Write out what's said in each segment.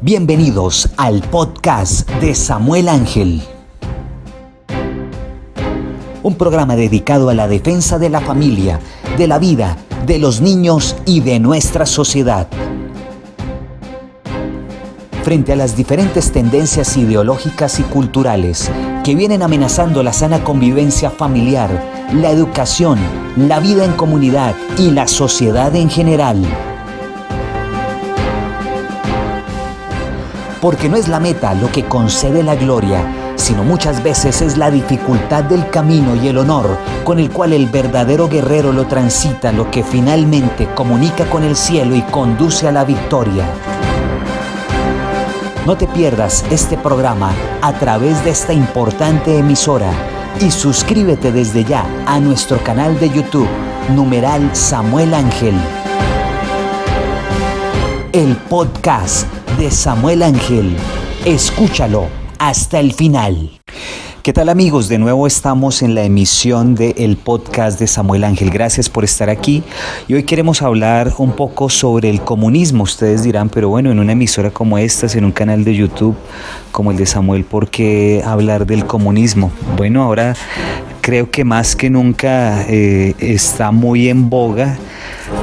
Bienvenidos al podcast de Samuel Ángel. Un programa dedicado a la defensa de la familia, de la vida, de los niños y de nuestra sociedad. Frente a las diferentes tendencias ideológicas y culturales que vienen amenazando la sana convivencia familiar, la educación, la vida en comunidad y la sociedad en general. Porque no es la meta lo que concede la gloria, sino muchas veces es la dificultad del camino y el honor con el cual el verdadero guerrero lo transita, lo que finalmente comunica con el cielo y conduce a la victoria. No te pierdas este programa a través de esta importante emisora y suscríbete desde ya a nuestro canal de YouTube, numeral Samuel Ángel. El podcast de Samuel Ángel. Escúchalo hasta el final. ¿Qué tal, amigos? De nuevo estamos en la emisión del podcast de Samuel Ángel. Gracias por estar aquí. Y hoy queremos hablar un poco sobre el comunismo. Ustedes dirán, pero bueno, en una emisora como esta, en un canal de YouTube como el de Samuel, ¿por qué hablar del comunismo? Bueno, ahora creo que más que nunca está muy en boga,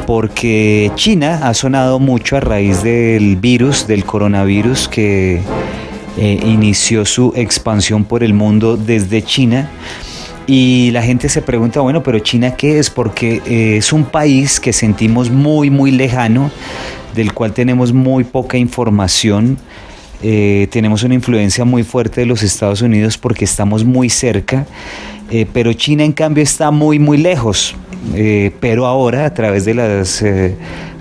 porque China ha sonado mucho a raíz del coronavirus que inició su expansión por el mundo desde China. Y la gente se pregunta, bueno, pero ¿China qué es? Porque es un país que sentimos muy, muy lejano, del cual tenemos muy poca información. Tenemos una influencia muy fuerte de los Estados Unidos porque estamos muy cerca, pero China en cambio está muy muy lejos, pero ahora a través de las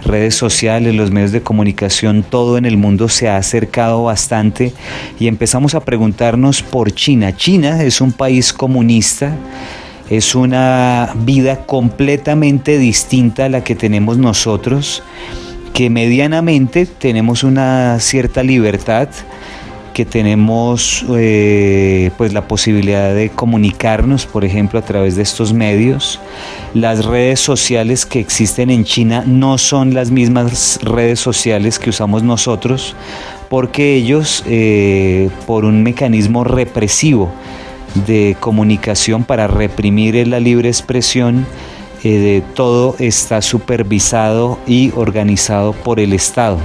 redes sociales, los medios de comunicación, todo en el mundo se ha acercado bastante y empezamos a preguntarnos por China. China es un país comunista, es una vida completamente distinta a la que tenemos nosotros, que medianamente tenemos una cierta libertad, que tenemos pues la posibilidad de comunicarnos, por ejemplo, a través de estos medios. Las redes sociales que existen en China no son las mismas redes sociales que usamos nosotros, porque ellos, por un mecanismo represivo de comunicación para reprimir la libre expresión, todo está supervisado y organizado por el Estado.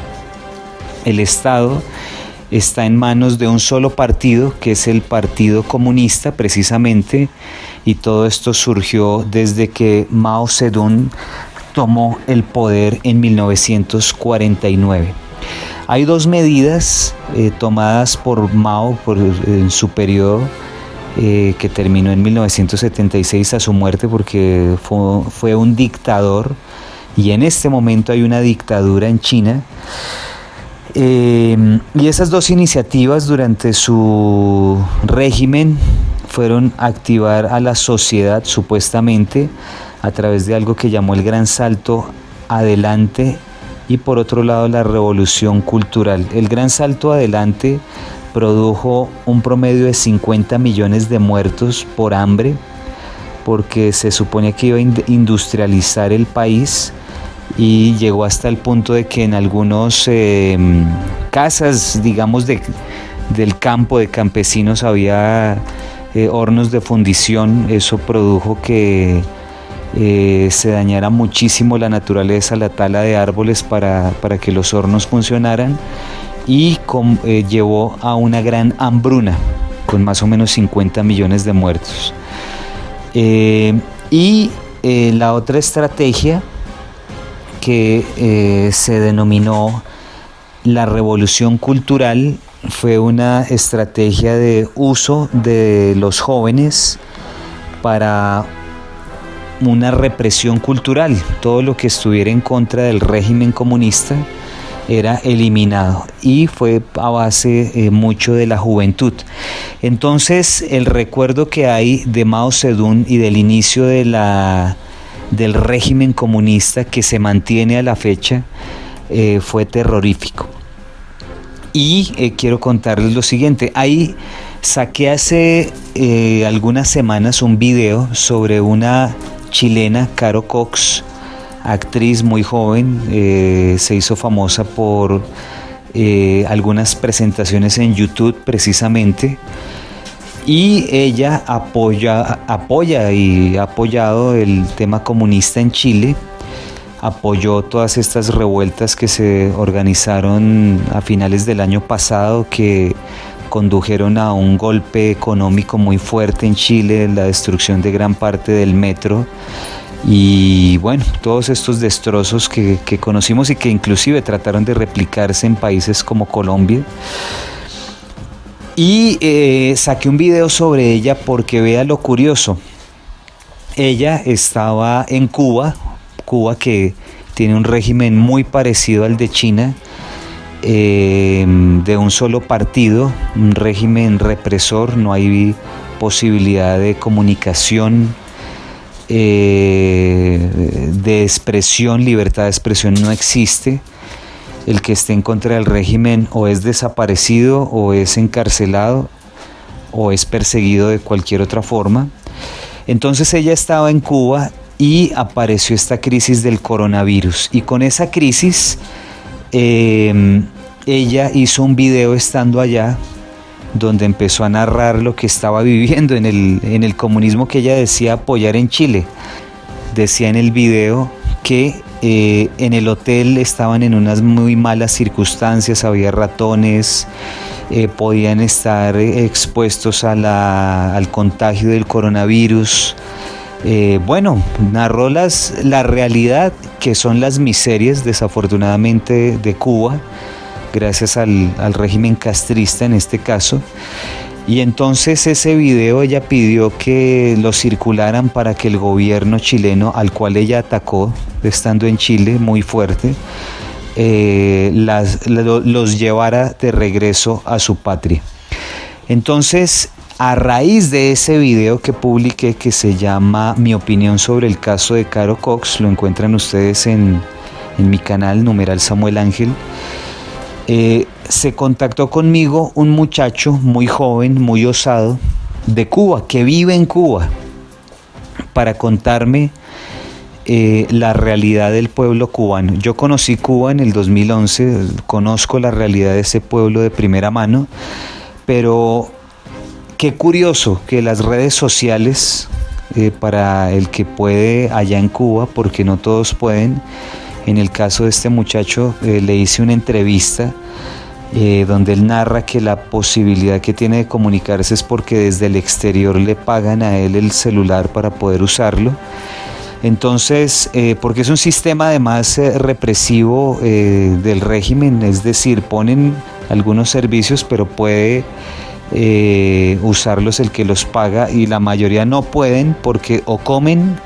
El Estado está en manos de un solo partido, que es el Partido Comunista precisamente, y todo esto surgió desde que Mao Zedong tomó el poder en 1949. Hay dos medidas tomadas por Mao en su periodo, que terminó en 1976 a su muerte, porque fue un dictador, y en este momento hay una dictadura en China. Y esas dos iniciativas durante su régimen fueron activar a la sociedad, supuestamente, a través de algo que llamó el Gran Salto Adelante, y por otro lado la Revolución Cultural. El Gran Salto Adelante produjo un promedio de 50 millones de muertos por hambre, porque se suponía que iba a industrializar el país, y llegó hasta el punto de que en algunos casas, digamos, del campo, de campesinos, había hornos de fundición. Eso produjo que se dañara muchísimo la naturaleza, la tala de árboles para que los hornos funcionaran, y llevó a una gran hambruna con más o menos 50 millones de muertos. La otra estrategia, que se denominó la Revolución Cultural, fue una estrategia de uso de los jóvenes para una represión cultural. Todo lo que estuviera en contra del régimen comunista era eliminado, y fue a base mucho de la juventud. Entonces, el recuerdo que hay de Mao Zedong y del inicio del régimen comunista, que se mantiene a la fecha, fue terrorífico. Y quiero contarles lo siguiente. Ahí saqué hace algunas semanas un video sobre una chilena, Caro Cox, actriz muy joven, se hizo famosa por algunas presentaciones en YouTube precisamente, y ella apoya y ha apoyado el tema comunista en Chile, apoyó todas estas revueltas que se organizaron a finales del año pasado, que condujeron a un golpe económico muy fuerte en Chile, la destrucción de gran parte del metro y bueno, todos estos destrozos que conocimos y que inclusive trataron de replicarse en países como Colombia. Y saqué un video sobre ella porque vea lo curioso. Ella estaba en Cuba que tiene un régimen muy parecido al de China, de un solo partido, un régimen represor, no hay posibilidad de comunicación, de expresión, libertad de expresión no existe. El que esté en contra del régimen o es desaparecido o es encarcelado o es perseguido de cualquier otra forma. Entonces ella estaba en Cuba y apareció esta crisis del coronavirus, y con esa crisis ella hizo un video estando allá donde empezó a narrar lo que estaba viviendo en el comunismo que ella decía apoyar en Chile. Decía en el video que en el hotel estaban en unas muy malas circunstancias, había ratones, podían estar expuestos al contagio del coronavirus. Bueno, narró la realidad, que son las miserias desafortunadamente de Cuba, gracias al régimen castrista en este caso. Y entonces ese video ella pidió que lo circularan para que el gobierno chileno, al cual ella atacó estando en Chile muy fuerte, los llevara de regreso a su patria. Entonces, a raíz de ese video que publiqué, que se llama Mi opinión sobre el caso de Caro Cox, lo encuentran ustedes en mi canal, numeral Samuel Ángel, se contactó conmigo un muchacho muy joven, muy osado, de Cuba, que vive en Cuba, para contarme la realidad del pueblo cubano. Yo conocí Cuba en el 2011, conozco la realidad de ese pueblo de primera mano, pero qué curioso que las redes sociales, para el que puede allá en Cuba, porque no todos pueden. En el caso de este muchacho, le hice una entrevista donde él narra que la posibilidad que tiene de comunicarse es porque desde el exterior le pagan a él el celular para poder usarlo. Entonces, porque es un sistema además represivo del régimen, es decir, ponen algunos servicios, pero puede usarlos el que los paga, y la mayoría no pueden porque o comen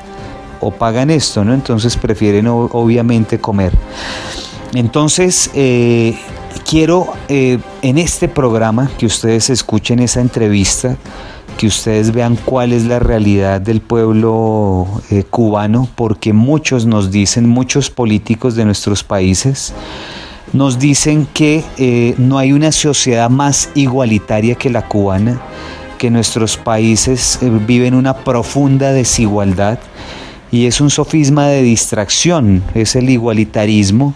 o pagan esto, ¿no? Entonces prefieren obviamente comer. Entonces quiero en este programa que ustedes escuchen esa entrevista, que ustedes vean cuál es la realidad del pueblo cubano, porque muchos nos dicen, muchos políticos de nuestros países nos dicen que no hay una sociedad más igualitaria que la cubana, que nuestros países viven una profunda desigualdad. Y es un sofisma de distracción, es el igualitarismo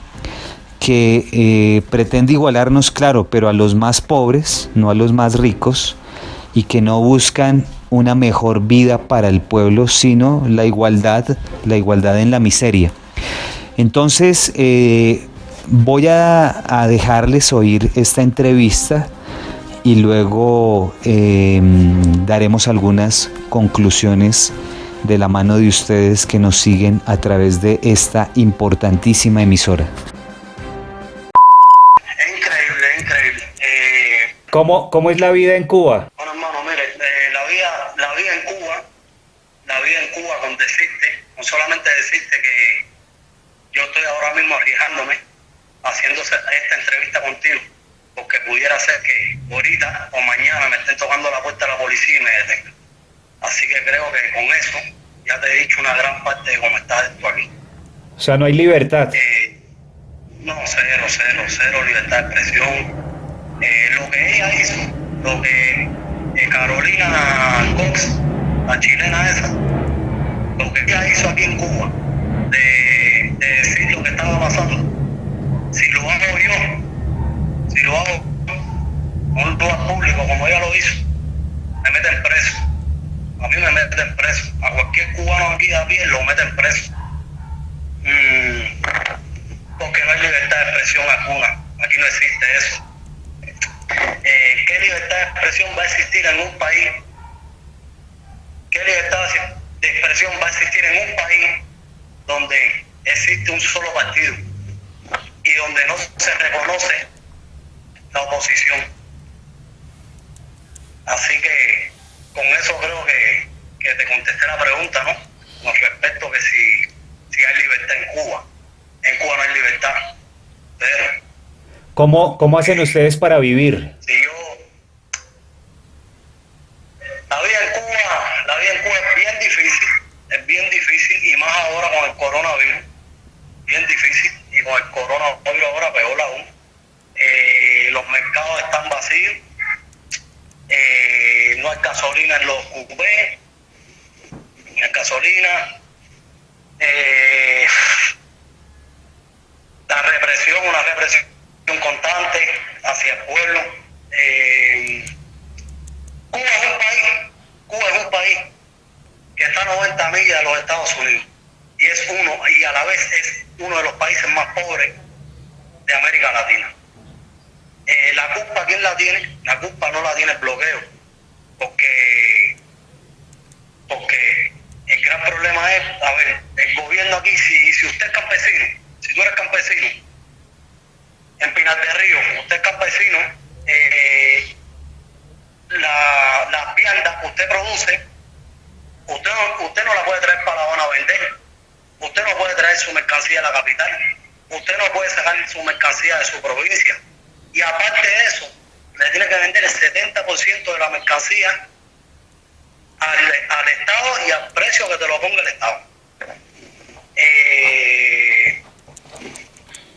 que pretende igualarnos, claro, pero a los más pobres, no a los más ricos, y que no buscan una mejor vida para el pueblo, sino la igualdad en la miseria. Entonces, voy a dejarles oír esta entrevista y luego daremos algunas conclusiones de la mano de ustedes que nos siguen a través de esta importantísima emisora. Increíble. ¿Cómo es la vida en Cuba? Bueno, hermano, mire, la vida en Cuba, con solamente decirte que yo estoy ahora mismo arriesgándome haciendo esta entrevista contigo, porque pudiera ser que ahorita o mañana me estén tocando la puerta de la policía y me detengan. Así que creo que con eso ya te he dicho una gran parte de cómo está esto aquí. O sea, no hay libertad. No, cero libertad de expresión. Lo que ella hizo, lo que Carolina Cox, la chilena esa, lo que ella hizo aquí en Cuba, de decir lo que estaba pasando, si lo hago yo, lo hago en un lugar público como ella lo hizo, me meten preso. A mí me meten preso. A cualquier cubano aquí a pie lo meten preso. Porque no hay libertad de expresión alguna. Aquí no existe eso. ¿Qué libertad de expresión va a existir en un país? ¿Qué libertad de expresión va a existir en un país donde existe un solo partido y donde no se reconoce la oposición? Así que con eso creo que te contesté la pregunta, ¿no? Con respecto a que si hay libertad en Cuba. En Cuba no hay libertad. Pero ¿Cómo hacen ustedes para vivir? si yo... La vida en Cuba es bien difícil y más ahora con el coronavirus. Bien difícil, y con el coronavirus ahora peor aún. Los mercados están vacíos. No hay gasolina en los cupés, no hay gasolina. Una represión constante hacia el pueblo. Cuba es un país que está a 90 millas de los Estados Unidos y a la vez es uno de los países más pobres de América Latina. La culpa, ¿quién la tiene? La culpa no la tiene el bloqueo, porque el gran problema es, a ver, el gobierno aquí, si usted es campesino, si tú eres campesino, en Pinar del Río, usted es campesino, las viandas que usted produce, usted no la puede traer para La Habana a vender, usted no puede traer su mercancía a la capital, usted no puede sacar su mercancía de su provincia, y aparte de eso, le tiene que vender el 70% de la mercancía al Estado y al precio que te lo ponga el Estado.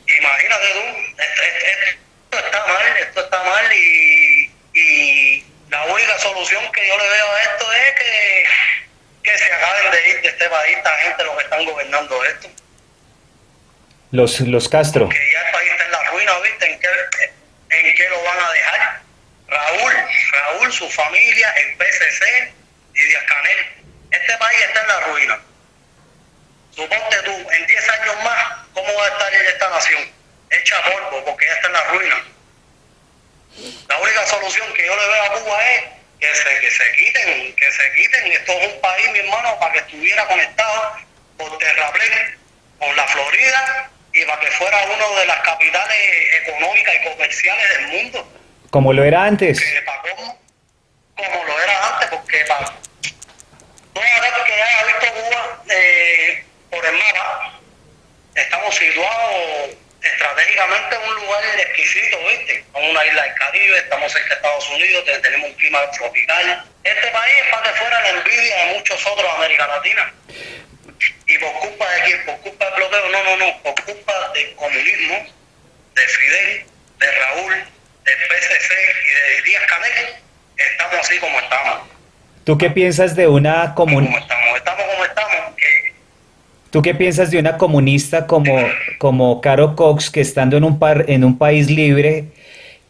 Imagínate tú, esto está mal y la única solución que yo le veo a esto es que se acaben de ir de este país esta gente, los que están gobernando esto. Los Castro. Que ya el país está en la ruina, ¿viste? ¿En qué lo van a dejar? Raúl, su familia, el PSC y Díaz-Canel. Este país está en la ruina. Suponte tú, en 10 años más, ¿cómo va a estar esta nación? Hecha polvo, porque ya está en la ruina. La única solución que yo le veo a Cuba es que se quiten. Esto es un país, mi hermano, para que estuviera conectado por terraplén con la Florida y para que fuera una de las capitales económicas y comerciales del mundo. Como lo era antes. Como lo era antes, porque toda vez que haya visto Cuba por el mapa, estamos situados estratégicamente en un lugar exquisito, ¿viste? Como una isla del Caribe, estamos cerca de Estados Unidos, tenemos un clima tropical. Este país es para que fuera la envidia de muchos otros de América Latina. ¿Y por culpa de quién? ¿Por culpa del bloqueo? No, por culpa del comunismo, de Fidel, de Raúl, del PSC y de Díaz-Canel, estamos así como estamos. ¿Tú qué piensas de una Estamos como estamos. ¿Tú qué piensas de una comunista como Caro Cox, que estando en un país libre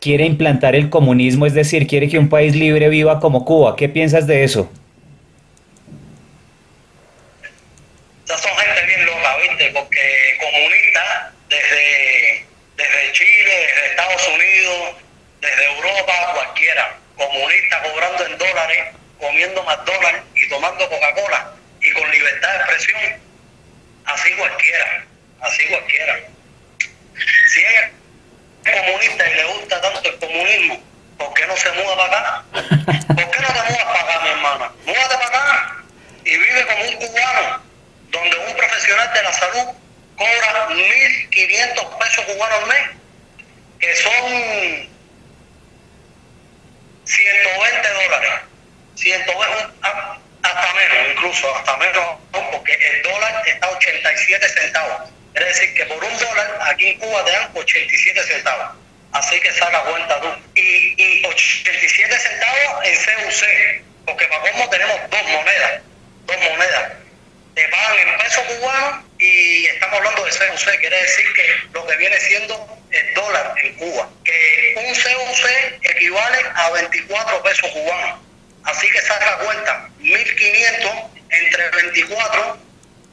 quiere implantar el comunismo, es decir, quiere que un país libre viva como Cuba? ¿Qué piensas de eso? Esas son gente bien loca, ¿viste? Porque comunistas desde Chile, desde Estados Unidos, desde Europa, cualquiera. Comunistas cobrando en dólares, comiendo McDonald's y tomando Coca-Cola y con libertad de expresión. Así cualquiera. Si ella es comunista y le gusta tanto el comunismo, ¿por qué no se muda para acá? ¿Por qué no te mudas para acá, mi hermana? Múdate para acá y vive como un cubano, donde un profesional de la salud cobra 1.500 pesos cubanos al mes, que son $120. 120, hasta menos, porque el dólar está a 87 centavos. Es decir, que por $1 aquí en Cuba te dan 87 centavos. Así que saca cuenta tú. Y 87 centavos en CUC, porque para cómo tenemos dos monedas. Te pagan en pesos cubanos y estamos hablando de CUC, quiere decir que lo que viene siendo el dólar en Cuba, que un CUC equivale a 24 pesos cubanos. Así que saca cuenta, 1.500 entre 24,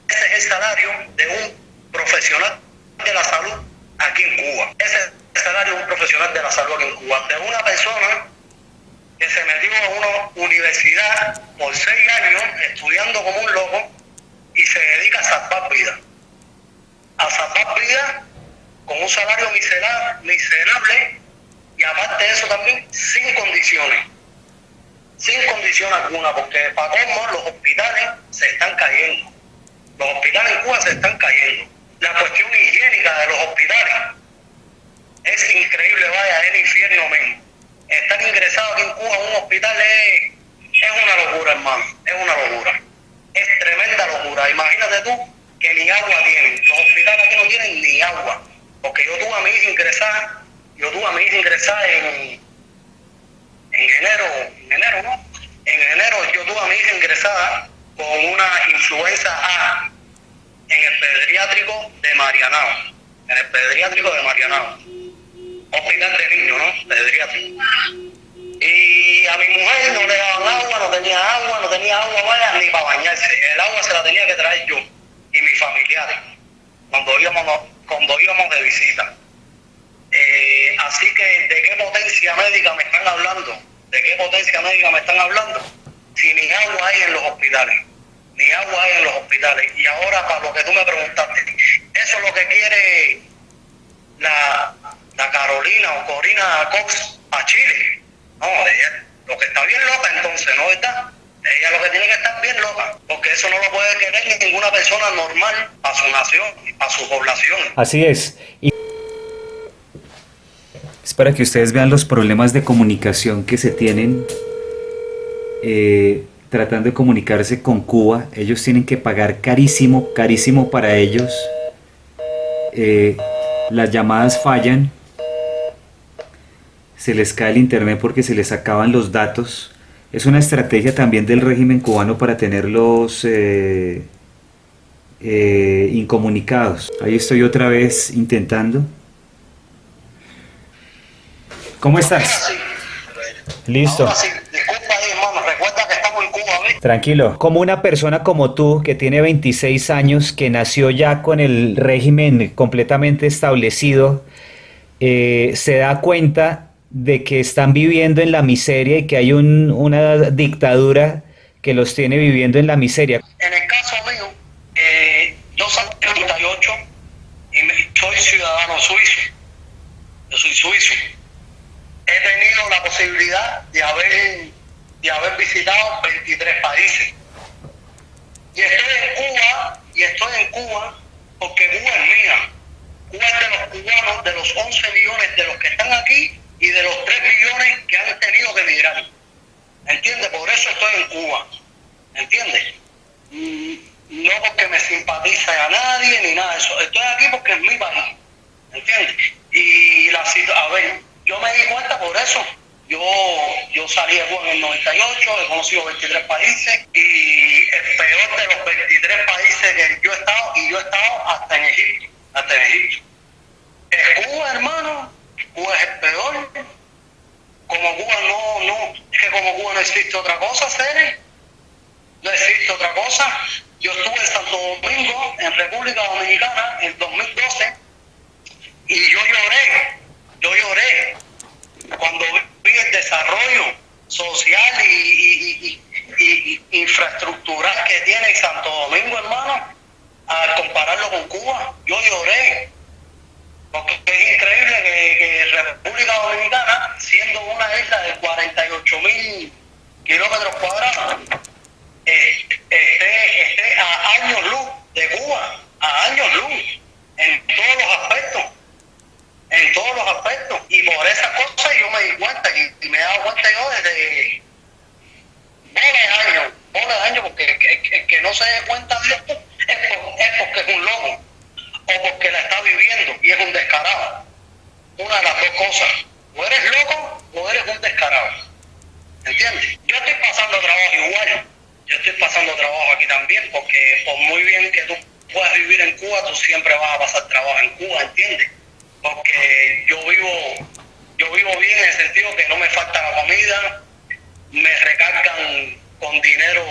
ese es el salario de un profesional de la salud aquí en Cuba. Ese es el salario de un profesional de la salud aquí en Cuba. De una persona que se metió en una universidad por 6 años estudiando como un loco y se dedica a salvar vidas. A salvar vidas con un salario miserable y aparte de eso también sin condiciones. Sin condición alguna, porque para colmo los hospitales se están cayendo. Los hospitales en Cuba se están cayendo. La cuestión higiénica de los hospitales es increíble, vaya, es el infierno mismo. Estar ingresado aquí en Cuba en un hospital es una locura, hermano, es una locura. Es tremenda locura. Imagínate tú que ni agua tienen. Los hospitales aquí no tienen ni agua. Porque yo tuve a mi hija ingresada en enero, ¿no? En enero yo tuve a mi hija ingresada con una influenza A en el pediátrico de Marianao. Hospital de niños, ¿no? Pediátrico. Y a mi mujer no le daban agua, no tenía agua, vaya, ni para bañarse. El agua se la tenía que traer yo y mis familiares cuando íbamos de visita. Así que, ¿de qué potencia médica me están hablando? Si ni agua hay en los hospitales. Y ahora, para lo que tú me preguntaste, eso es lo que quiere la Carolina o Corina Cox a Chile. No, ella lo que está bien loca entonces, ¿no verdad? Ella lo que tiene que estar bien loca, porque eso no lo puede querer ninguna persona normal a su nación, a su población. Así es. Es para que ustedes vean los problemas de comunicación que se tienen tratando de comunicarse con Cuba. Ellos tienen que pagar carísimo para ellos. Las llamadas fallan. Se les cae el internet porque se les acaban los datos. Es una estrategia también del régimen cubano para tenerlos incomunicados. Ahí estoy otra vez intentando. ¿Cómo estás? Sí. Listo. Ahora sí, disculpa ahí, hermano, recuerda que estamos en Cuba, ¿ves? Tranquilo. Como una persona como tú, que tiene 26 años, que nació ya con el régimen completamente establecido, se da cuenta de que están viviendo en la miseria y que hay una dictadura que los tiene viviendo en la miseria. En el caso mío, yo soy 38 y soy ciudadano suizo. Yo soy suizo. He tenido la posibilidad de haber visitado 23 países. Y estoy en Cuba porque Cuba es mía. Cuba es de los cubanos, de los 11 millones de los que están aquí y de los 3 millones que han tenido que emigrar. ¿Entiendes? Por eso estoy en Cuba. ¿Entiendes? No porque me simpatice a nadie ni nada de eso. Estoy aquí porque es mi país. ¿Entiendes? Y a ver, yo me di cuenta por eso. Yo salí de Cuba en el 98, he conocido 23 países y el peor de los 23 países que yo he estado, y yo he estado hasta en Egipto. Es Cuba, hermano. Cuba es el peor. Como Cuba es que como Cuba no existe otra cosa, Cere. No existe otra cosa. Yo estuve en Santo Domingo, en República Dominicana, en 2012, y yo lloré cuando vi el desarrollo social y infraestructural que tiene Santo Domingo, hermano, al compararlo con Cuba. Yo lloré, porque es increíble que República Dominicana, siendo una isla de 48.000 kilómetros cuadrados, esté a años luz de Cuba, a años luz, en todos los aspectos. Y por esas cosas yo me di cuenta, y me he dado cuenta yo desde bola de años, porque el que no se dé cuenta de esto es porque es un loco, o porque la está viviendo y es un descarado. Una de las dos cosas, o eres loco o eres un descarado. ¿Entiendes? Yo estoy pasando trabajo igual. Yo estoy pasando trabajo aquí también, porque por muy bien que tú puedas vivir en Cuba, tú siempre vas a pasar trabajo en Cuba, ¿entiendes? Porque yo vivo bien en el sentido que no me falta la comida, me recargan con dinero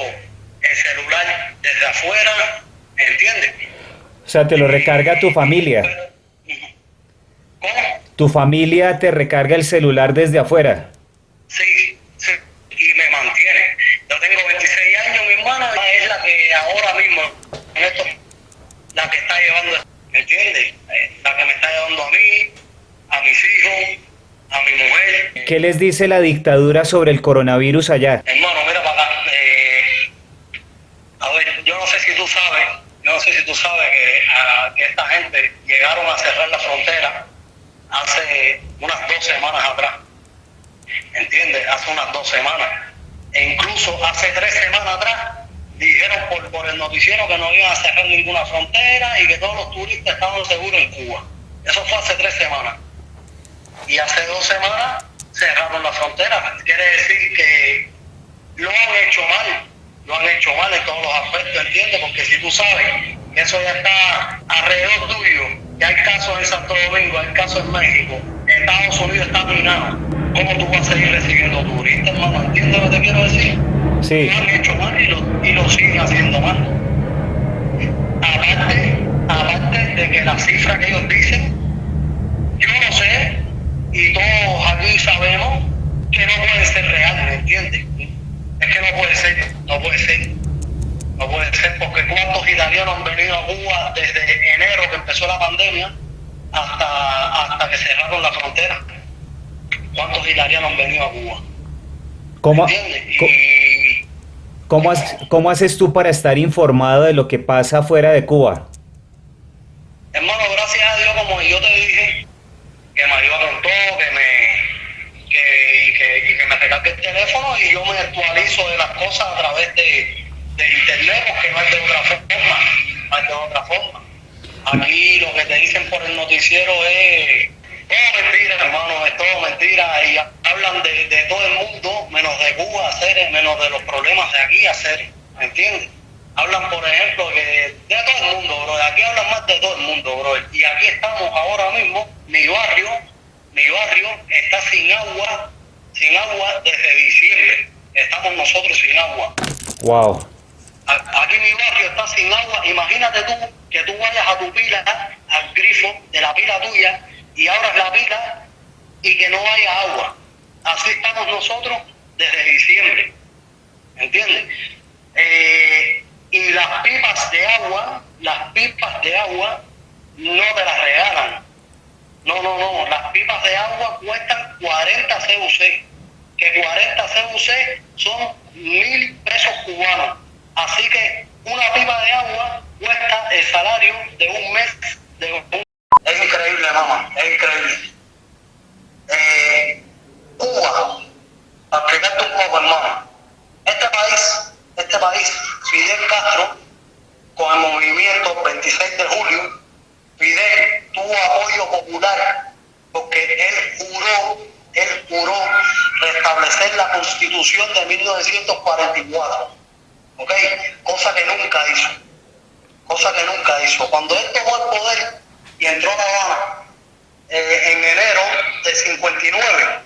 el celular desde afuera, ¿entiendes? O sea, te lo recarga tu familia. ¿Cómo? Tu familia te recarga el celular desde afuera. Sí, sí, y me mantiene. Yo tengo 26 años, mi hermana es la que ahora mismo, en esto, la que está llevando, ¿me entiendes? La que me está llevando a mí, a mis hijos, a mi mujer. ¿Qué les dice la dictadura sobre el coronavirus allá? Hermano, mira para acá. A ver, yo no sé si tú sabes que esta gente llegaron a cerrar la frontera hace unas 2 semanas atrás. ¿Entiendes? Hace unas 2 semanas. E incluso hace 3 semanas atrás dijeron por el noticiero que no iban a cerrar ninguna frontera y que todos los turistas estaban seguros en Cuba. Eso fue hace 3 semanas. Y hace 2 semanas cerraron la frontera. Quiere decir que lo han hecho mal en todos los aspectos, ¿entiendes? Porque si tú sabes que eso ya está alrededor tuyo, que hay casos en Santo Domingo, hay casos en México, Estados Unidos está minado, ¿cómo tú vas a seguir recibiendo turistas, hermano? ¿Entiendes lo que te quiero decir? Sí. Lo han hecho mal y lo siguen haciendo mal. Aparte de que la cifra que ellos dicen, yo no sé, y todos aquí sabemos que no puede ser real, ¿me entiendes? Es que no puede ser porque cuántos italianos han venido a Cuba desde enero que empezó la pandemia hasta que cerraron la frontera. ¿Cuántos italianos han venido a Cuba? ¿Cómo, ¿Entiendes? cómo haces tú para estar informado de lo que pasa fuera de Cuba? Hermano, gracias a Dios, como yo te dije, que me ayuda con todo, que me recargue el teléfono y yo me actualizo de las cosas a través de internet, porque no hay de otra forma. Aquí lo que te dicen por el noticiero es todo mentira, hermano, es todo mentira, y hablan de todo el mundo, menos de Cuba, menos de los problemas de aquí, ¿me entiendes? Hablan, por ejemplo, que de todo el mundo, bro, aquí hablan más de todo el mundo, bro, y aquí estamos ahora mismo, mi barrio está sin agua desde diciembre. Estamos nosotros sin agua. Wow. Aquí mi barrio está sin agua. Imagínate tú que tú vayas a tu pila, al grifo de la pila tuya, y abras la pila y que no haya agua. Así estamos nosotros desde diciembre. ¿Entiendes? Y las pipas de agua no te las regalan. No, las pipas de agua cuestan 40 CUC, que 40 CUC son 1.000 pesos cubanos. Así que una pipa de agua cuesta el salario de un mes. Es increíble, mamá, es increíble. Cuba, para explicarte un poco, hermano, este país, Fidel Castro, con el movimiento 26 de julio, Fidel tuvo apoyo popular porque él juró restablecer la Constitución de 1944, ¿ok? Cosa que nunca hizo. Cuando él tomó el poder y entró a La Habana en enero de 59,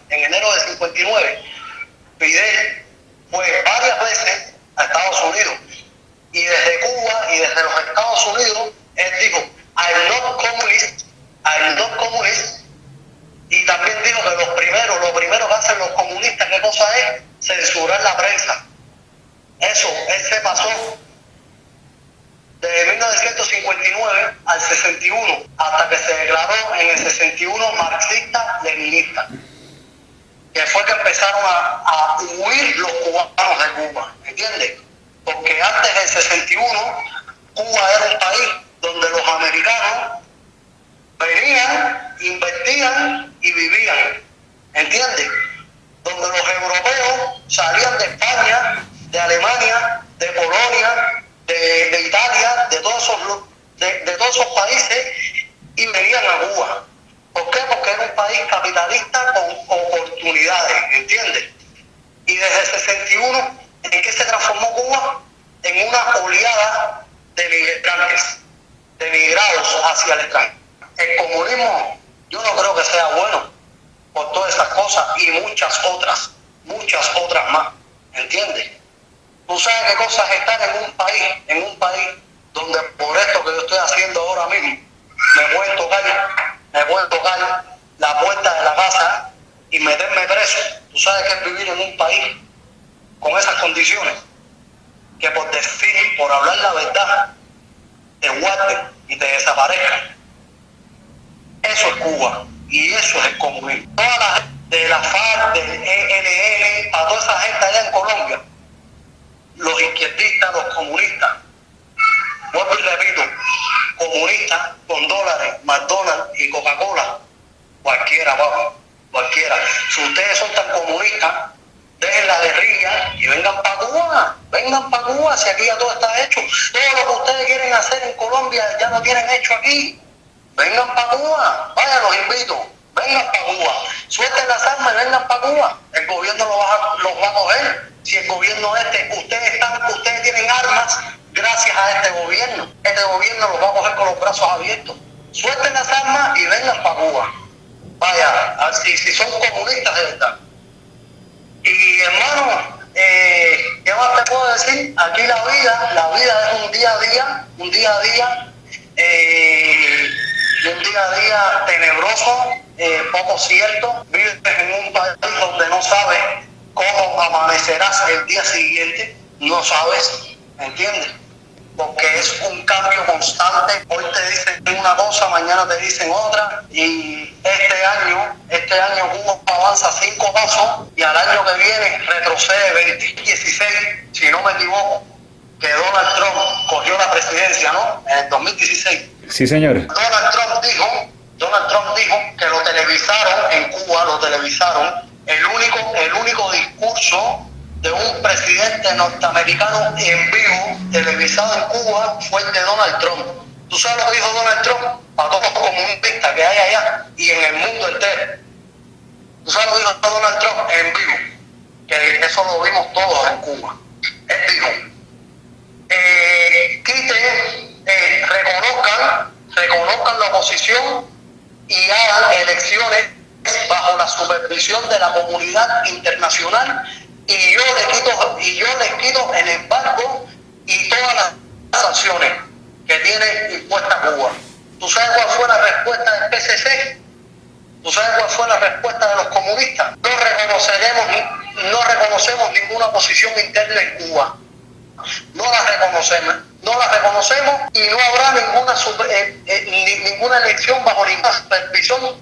Fidel fue varias veces a Estados Unidos, y desde Cuba y desde los Estados Unidos él dijo I'm not communist, y también dijo que lo primero que hacen los comunistas, ¿qué cosa es? Censurar la prensa. Eso, él se pasó de 1959 al 61, hasta que se declaró en el 61 marxista-leninista, que fue que empezaron a huir los cubanos de Cuba, ¿entiendes? Porque antes del 61, Cuba era un país donde los americanos venían, invertían y vivían, ¿entiendes? Donde los europeos salían de España, de Alemania, de Polonia, de Italia, de todos esos países, y venían a Cuba. ¿Por qué? Porque era un país capitalista con oportunidades, ¿entiendes? Y desde el 61, ¿en qué se transformó Cuba? En una oleada de migrantes, de migrados hacia el extranjero. El comunismo, yo no creo que sea bueno por todas esas cosas. muchas otras más, ¿entiendes? Tú sabes qué cosas estar en un país donde por esto que yo estoy haciendo ahora mismo, me pueden tocar la puerta de la casa y meterme preso. Tú sabes que es vivir en un país con esas condiciones, que por decir, por hablar la verdad, te guarden y te desaparezcan. Eso es Cuba y eso es el comunismo. Toda la gente de la FARC, del ELN, a toda esa gente allá en Colombia, los izquierdistas, los comunistas, vuelvo y repito, comunistas con dólares, McDonald's y Coca-Cola, cualquiera, papá, cualquiera. Si ustedes son tan comunistas, dejen la guerrilla y vengan para Cuba, si aquí ya todo está hecho. Todo lo que ustedes quieren hacer en Colombia ya lo tienen hecho aquí. Vengan para Cuba, vaya, los invito, vengan para Cuba, suelten las armas y vengan para Cuba. El gobierno los va a coger. Si el gobierno ustedes tienen armas gracias a este gobierno los va a coger con los brazos abiertos. Suelten las armas y vengan para Cuba. Vaya, si son comunistas de verdad. Y hermano, ¿qué más te puedo decir? Aquí la vida es un día a día, un día a día tenebroso, poco cierto. Vives en un país donde no sabes cómo amanecerás el día siguiente, no sabes, ¿entiendes? Porque es un cambio constante. Hoy te dicen una cosa, mañana te dicen otra, y este año Cuba avanza 5 pasos y al año que viene retrocede 2016, si no me equivoco, que Donald Trump cogió la presidencia, ¿no? En el 2016. Sí, señor. Donald Trump dijo que lo televisaron en Cuba, el único discurso de un presidente norteamericano en vivo, televisado en Cuba, fue el de Donald Trump. ¿Tú sabes lo que dijo Donald Trump? A todos los comunistas que hay allá y en el mundo entero. ¿Tú sabes lo que dijo Donald Trump en vivo? Que eso lo vimos todos en Cuba. Él dijo, reconozcan la oposición y hagan elecciones bajo la supervisión de la comunidad internacional, y yo les quito el embargo y todas las sanciones que tiene impuesta Cuba. ¿Tú sabes cuál fue la respuesta del PCC? ¿Tú sabes cuál fue la respuesta de los comunistas? No reconocemos ninguna posición interna en Cuba. No la reconocemos y no habrá ninguna elección bajo ninguna supervisión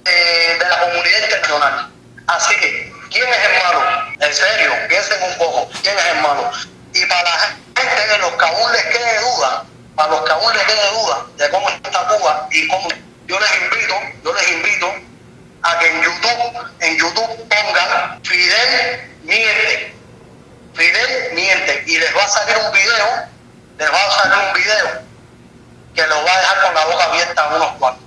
de la comunidad internacional. Así que, ¿quién es el malo? En serio, piensen un poco, ¿quién es el malo? Y para la gente que los que aún les quede duda, de cómo está Cuba y cómo, yo les invito a que en YouTube pongan Fidel miente, y les va a salir un video que los va a dejar con la boca abierta a unos cuantos.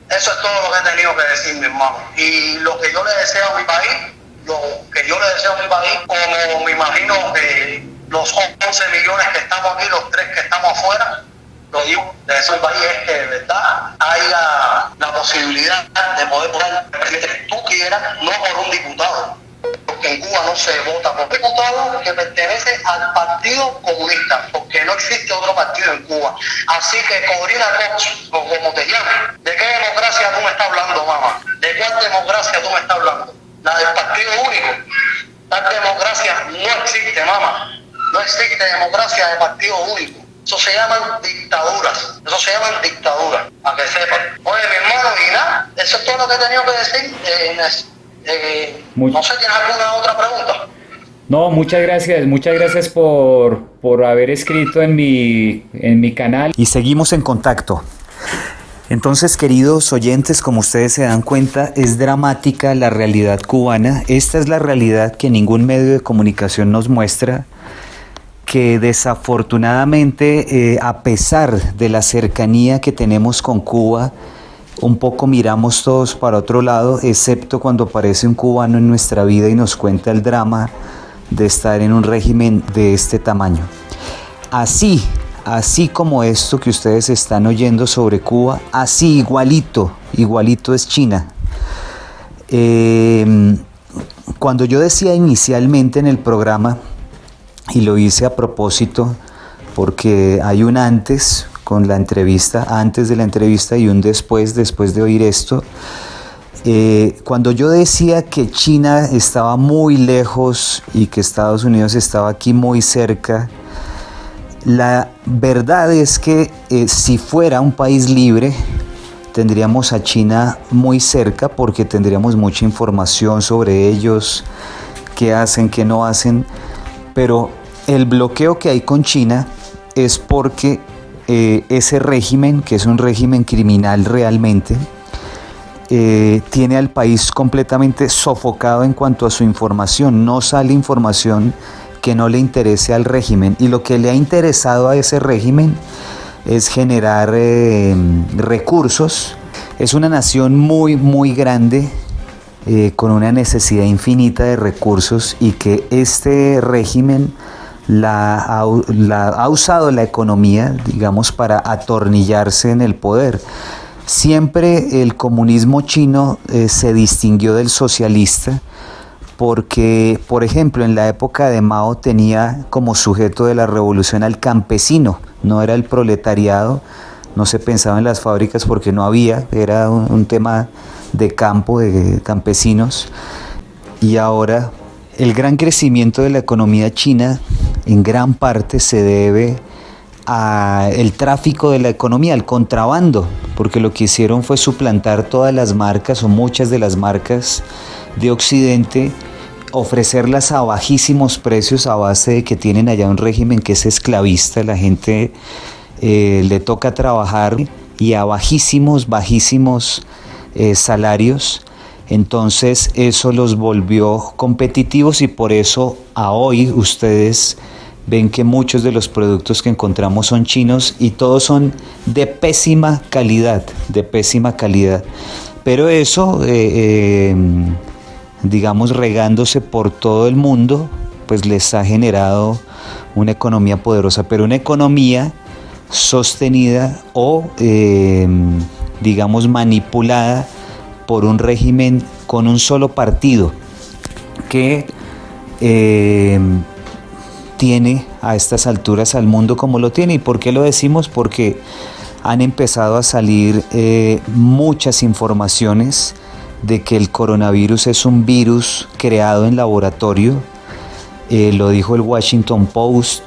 Eso es todo lo que he tenido que decir, mi hermano. Y lo que yo le deseo a mi país, como me imagino que los 11 millones que estamos aquí, los 3 que estamos afuera, lo digo, le deseo al país es que de verdad haya la posibilidad de poder votar el presidente que tú quieras, no por un diputado. Porque en Cuba no se vota por diputado que pertenece al Partido Comunista, porque no existe otro partido en Cuba. Así que, Corina Cox, o como te llames, ¿de qué democracia tú me estás hablando, mamá? ¿De cuál democracia tú me estás hablando? ¿La del Partido Único? Tal democracia no existe, mamá. No existe democracia de Partido Único. Eso se llaman dictaduras. Para que sepan. Oye, mi hermano, y nada, eso es todo lo que he tenido que decir. No sé, ¿tienes alguna otra pregunta? No, muchas gracias por haber escrito en mi canal. Y seguimos en contacto. Entonces, queridos oyentes, como ustedes se dan cuenta, es dramática la realidad cubana. Esta es la realidad que ningún medio de comunicación nos muestra, que desafortunadamente, a pesar de la cercanía que tenemos con Cuba, un poco miramos todos para otro lado, excepto cuando aparece un cubano en nuestra vida y nos cuenta el drama de estar en un régimen de este tamaño. Así como esto que ustedes están oyendo sobre Cuba, así igualito es China. Cuando yo decía inicialmente en el programa, y lo hice a propósito, porque hay un antes con la entrevista, antes de la entrevista y un después de oír esto. Cuando yo decía que China estaba muy lejos y que Estados Unidos estaba aquí muy cerca, la verdad es que si fuera un país libre, tendríamos a China muy cerca porque tendríamos mucha información sobre ellos, qué hacen, qué no hacen, pero el bloqueo que hay con China es porque ese régimen, que es un régimen criminal realmente, tiene al país completamente sofocado en cuanto a su información. No sale información que no le interese al régimen, y lo que le ha interesado a ese régimen es generar recursos. Es una nación muy muy grande, con una necesidad infinita de recursos, y que este régimen ha usado la economía, digamos, para atornillarse en el poder. Siempre el comunismo chino se distinguió del socialista porque, por ejemplo, en la época de Mao tenía como sujeto de la revolución al campesino, no era el proletariado, no se pensaba en las fábricas porque no había, era un tema de campo, de campesinos. Y ahora el gran crecimiento de la economía china en gran parte se debe al tráfico de la economía, al contrabando, porque lo que hicieron fue suplantar todas las marcas o muchas de las marcas de Occidente, ofrecerlas a bajísimos precios a base de que tienen allá un régimen que es esclavista, la gente le toca trabajar y a bajísimos salarios. Entonces eso los volvió competitivos, y por eso a hoy ustedes ven que muchos de los productos que encontramos son chinos y todos son de pésima calidad, Pero eso, digamos, regándose por todo el mundo, pues les ha generado una economía poderosa, pero una economía sostenida o, digamos, manipulada por un régimen con un solo partido que tiene a estas alturas al mundo como lo tiene. ¿Y por qué lo decimos? Porque han empezado a salir muchas informaciones de que el coronavirus es un virus creado en laboratorio. Lo dijo el Washington Post,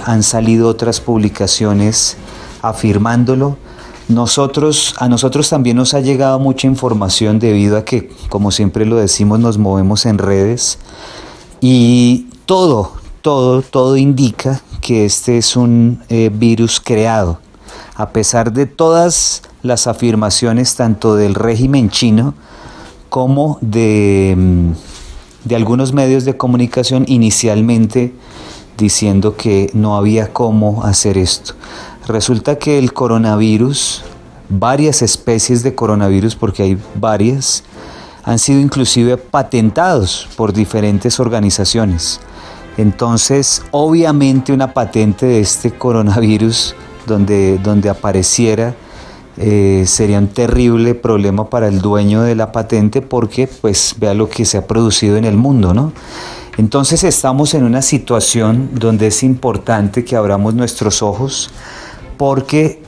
han salido otras publicaciones afirmándolo. A nosotros también nos ha llegado mucha información debido a que, como siempre lo decimos, nos movemos en redes, y todo indica que este es un virus creado, a pesar de todas las afirmaciones tanto del régimen chino como de algunos medios de comunicación inicialmente diciendo que no había cómo hacer esto. Resulta que el coronavirus, varias especies de coronavirus, porque hay varias, han sido inclusive patentados por diferentes organizaciones. Entonces, obviamente una patente de este coronavirus donde apareciera sería un terrible problema para el dueño de la patente, porque pues vea lo que se ha producido en el mundo, ¿no? Entonces estamos en una situación donde es importante que abramos nuestros ojos, porque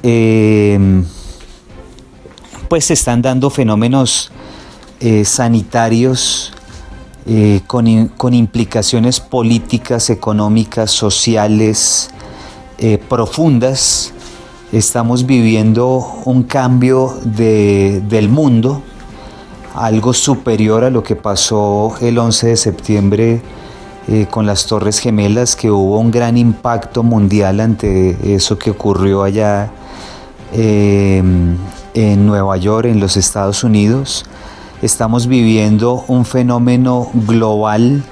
pues se están dando fenómenos sanitarios con implicaciones políticas, económicas, sociales profundas. Estamos viviendo un cambio del mundo, algo superior a lo que pasó el 11 de septiembre con las Torres Gemelas, que hubo un gran impacto mundial ante eso que ocurrió allá en Nueva York, en los Estados Unidos. Estamos viviendo un fenómeno global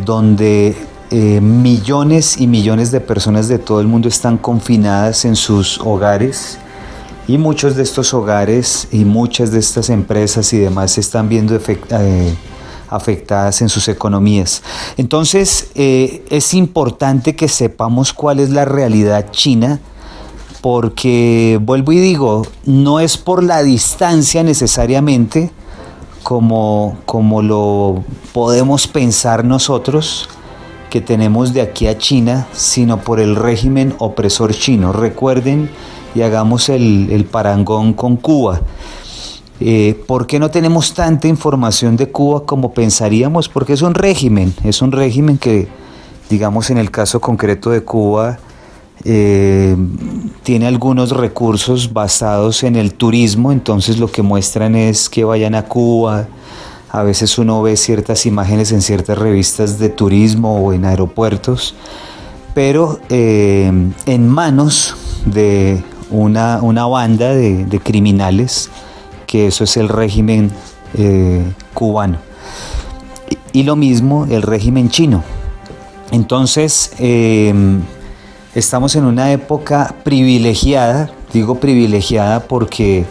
donde millones y millones de personas de todo el mundo están confinadas en sus hogares, y muchos de estos hogares y muchas de estas empresas y demás se están viendo afectadas en sus economías. Entonces es importante que sepamos cuál es la realidad china, porque vuelvo y digo, no es por la distancia necesariamente, como lo podemos pensar nosotros que tenemos de aquí a China, sino por el régimen opresor chino. Recuerden y hagamos el parangón con Cuba. ¿Por qué no tenemos tanta información de Cuba como pensaríamos? Porque es un régimen que, digamos en el caso concreto de Cuba, tiene algunos recursos basados en el turismo, entonces lo que muestran es que vayan a Cuba. A veces uno ve ciertas imágenes en ciertas revistas de turismo o en aeropuertos, pero en manos de una banda de criminales, que eso es el régimen cubano. Y lo mismo el régimen chino. Entonces, estamos en una época privilegiada, digo privilegiada porque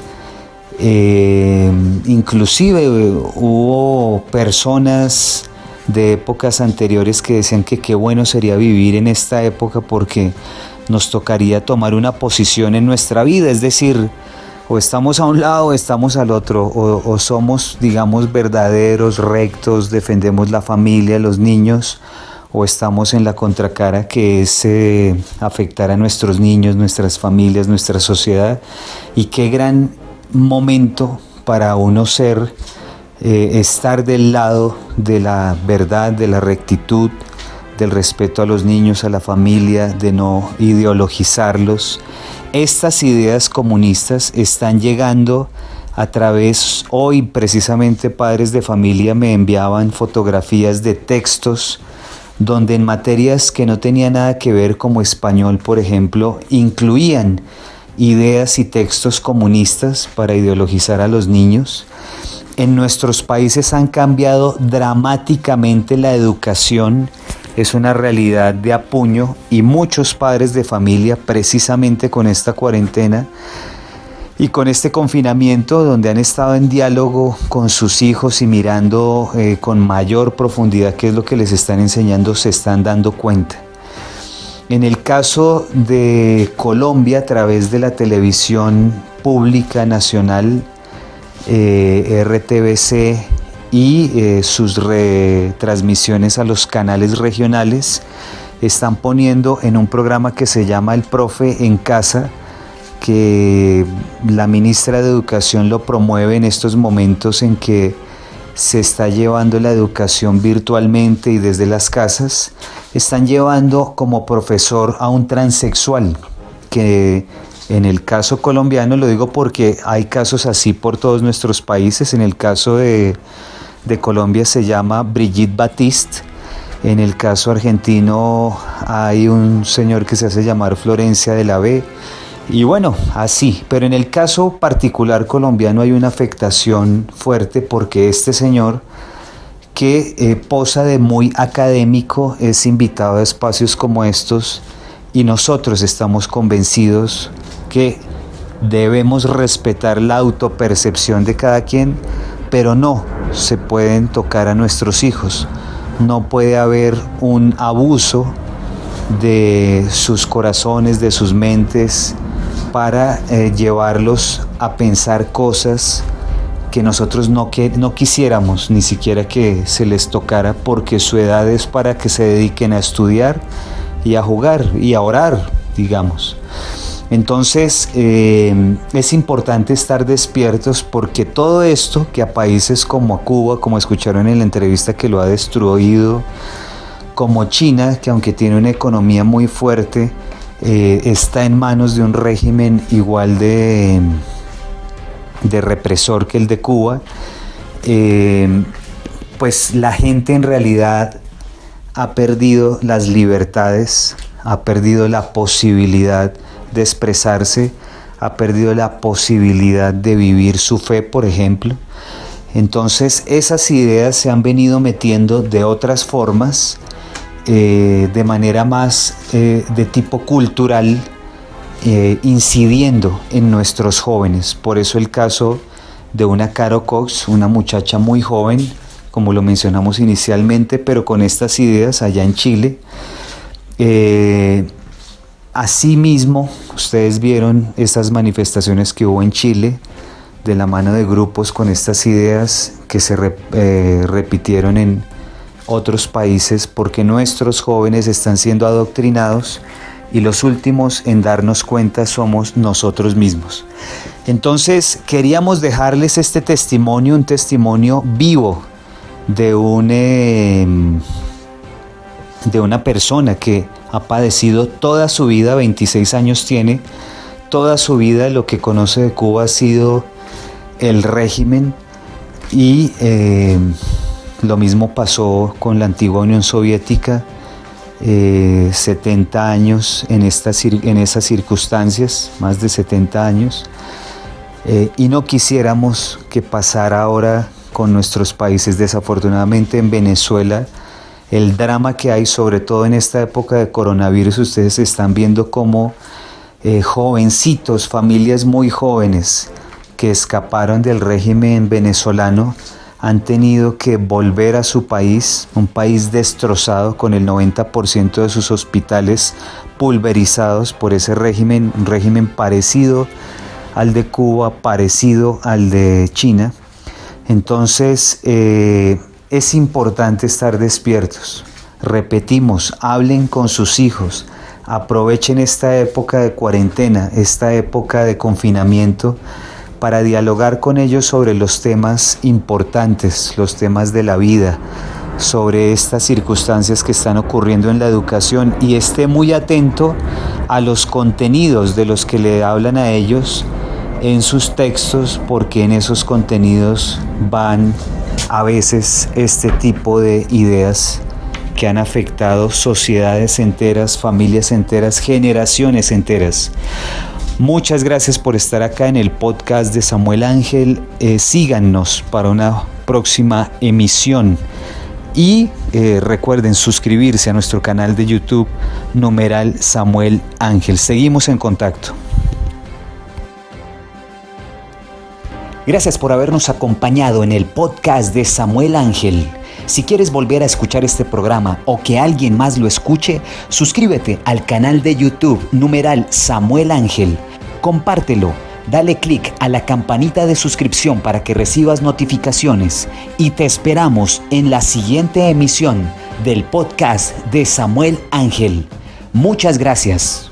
inclusive hubo personas de épocas anteriores que decían que qué bueno sería vivir en esta época porque nos tocaría tomar una posición en nuestra vida, es decir, o estamos a un lado o estamos al otro, o somos, digamos, verdaderos, rectos, defendemos la familia, los niños, o estamos en la contracara, que es afectar a nuestros niños, nuestras familias, nuestra sociedad. Y qué gran momento para uno estar del lado de la verdad, de la rectitud, del respeto a los niños, a la familia, de no ideologizarlos. Estas ideas comunistas están llegando a través, hoy precisamente padres de familia me enviaban fotografías de textos donde en materias que no tenían nada que ver, como español por ejemplo, incluían ideas y textos comunistas para ideologizar a los niños. En nuestros países han cambiado dramáticamente la educación, es una realidad de apuño, y muchos padres de familia, precisamente con esta cuarentena y con este confinamiento, donde han estado en diálogo con sus hijos y mirando con mayor profundidad qué es lo que les están enseñando, se están dando cuenta. En el caso de Colombia, a través de la televisión pública nacional, RTBC, y sus retransmisiones a los canales regionales, están poniendo en un programa que se llama El Profe en Casa, que la ministra de Educación lo promueve en estos momentos en que se está llevando la educación virtualmente y desde las casas. Están llevando como profesor a un transexual, que en el caso colombiano, lo digo porque hay casos así por todos nuestros países, en el caso de Colombia se llama Brigitte Batiste, en el caso argentino hay un señor que se hace llamar Florencia de la B, y bueno, así, pero en el caso particular colombiano hay una afectación fuerte porque este señor, que posa de muy académico, es invitado a espacios como estos, y nosotros estamos convencidos que debemos respetar la autopercepción de cada quien, pero no se pueden tocar a nuestros hijos. No puede haber un abuso de sus corazones, de sus mentes, para llevarlos a pensar cosas que nosotros no quisiéramos ni siquiera que se les tocara, porque su edad es para que se dediquen a estudiar y a jugar y a orar, digamos. Entonces es importante estar despiertos, porque todo esto que a países como Cuba, como escucharon en la entrevista, que lo ha destruido, como China, que aunque tiene una economía muy fuerte, está en manos de un régimen igual de represor que el de Cuba, pues la gente en realidad ha perdido las libertades, ha perdido la posibilidad de expresarse, ha perdido la posibilidad de vivir su fe, por ejemplo. Entonces esas ideas se han venido metiendo de otras formas, de manera más de tipo cultural, incidiendo en nuestros jóvenes. Por eso el caso de una Caro Cox, una muchacha muy joven, como lo mencionamos inicialmente, pero con estas ideas allá en Chile. Asimismo, ustedes vieron estas manifestaciones que hubo en Chile de la mano de grupos con estas ideas que se repitieron en otros países, porque nuestros jóvenes están siendo adoctrinados y los últimos en darnos cuenta somos nosotros mismos. Entonces queríamos dejarles este testimonio, un testimonio vivo de una persona que ha padecido toda su vida, 26 años tiene, toda su vida lo que conoce de Cuba ha sido el régimen y lo mismo pasó con la antigua Unión Soviética, 70 años en esas circunstancias, más de 70 años, y no quisiéramos que pasara ahora con nuestros países. Desafortunadamente en Venezuela, el drama que hay, sobre todo en esta época de coronavirus, ustedes están viendo como jovencitos, familias muy jóvenes que escaparon del régimen venezolano, han tenido que volver a su país, un país destrozado con el 90% de sus hospitales pulverizados por ese régimen, un régimen parecido al de Cuba, parecido al de China. Entonces es importante estar despiertos. Repetimos, hablen con sus hijos, aprovechen esta época de cuarentena, esta época de confinamiento, para dialogar con ellos sobre los temas importantes, los temas de la vida, sobre estas circunstancias que están ocurriendo en la educación, y esté muy atento a los contenidos de los que le hablan a ellos en sus textos, porque en esos contenidos van a veces este tipo de ideas que han afectado sociedades enteras, familias enteras, generaciones enteras. Muchas gracias por estar acá en el podcast de Samuel Ángel. Síganos para una próxima emisión y recuerden suscribirse a nuestro canal de YouTube numeral Samuel Ángel. Seguimos en contacto. Gracias por habernos acompañado en el podcast de Samuel Ángel. Si quieres volver a escuchar este programa o que alguien más lo escuche, suscríbete al canal de YouTube numeral Samuel Ángel. Compártelo, dale clic a la campanita de suscripción para que recibas notificaciones y te esperamos en la siguiente emisión del podcast de Samuel Ángel. Muchas gracias.